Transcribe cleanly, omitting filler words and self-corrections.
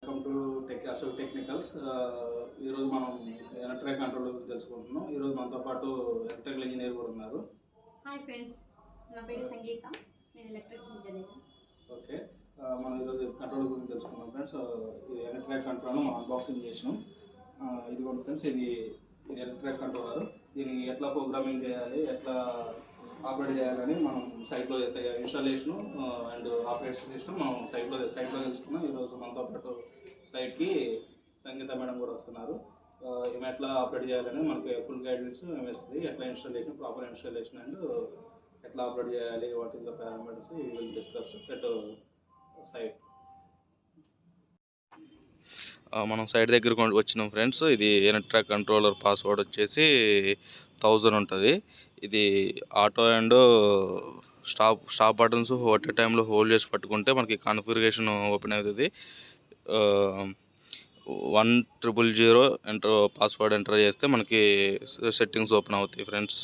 Welcome to Ashok technicals. ఈరోజు మనం electric control గురించి తెలుసుకుంటున్నాం. ఈరోజు మనతో పాటు ఎలక్ట్రికల్ ఇంజనీర్ కూడా ఉన్నారు. హాయ్ ఫ్రెండ్స్, నా పేరు సంగీత, నేను ఎలక్ట్రికల్ ఇంజనీర్. ఓకే, మనం ఈరోజు కంట్రోల్ గురించి తెలుసుకుందాం ఫ్రెండ్స్. ఇది ఎలక్ట్రిక్ కంట్రోల్ మనం అన్బాక్సింగ్ చేసినాం. ఇదిగోండి ఫ్రెండ్స్, ఇది ఎలక్ట్రిక్ కంట్రోలర్. దీన్ని ఎట్లా ప్రోగ్రామింగ్ చేయాలి, ఎట్లా ఆపరేట్ చేయాలని మనం సైట్లో చేసే ఇన్స్టాలేషను అండ్ ఆపరేషన్ సిస్టమ్ మనం సైట్లో తెలుసుకున్నాం. ఈరోజు మనతో పాటు సైట్కి సంగీత మేడం కూడా వస్తున్నారు. ఏమి ఎట్లా ఆపరేట్ చేయాలని మనకి ఫుల్ గైడెన్స్ మేము ఇస్తుంది. ఎట్లా ఇన్స్టాలేషన్, ప్రాపర్ ఇన్స్టాలేషన్ అండ్ ఎట్లా ఆపరేట్ చేయాలి, what is the parameters will discuss at site. మనం సైట్ దగ్గరకు వచ్చినాం ఫ్రెండ్స్. ఇది ఎనర్ట్రాక్ కంట్రోలర్ పాస్వర్డ్ వచ్చేసి 1000 ఉంటుంది. ఇది ఆటో అండ్ స్టాప్ బటన్స్ ఒకటే టైంలో హోల్డ్ చేసి పట్టుకుంటే మనకి కాన్ఫిగరేషన్ ఓపెన్ అవుతుంది. 1000 పాస్వర్డ్ ఎంటర్ చేస్తే మనకి సెట్టింగ్స్ ఓపెన్ అవుతాయి ఫ్రెండ్స్.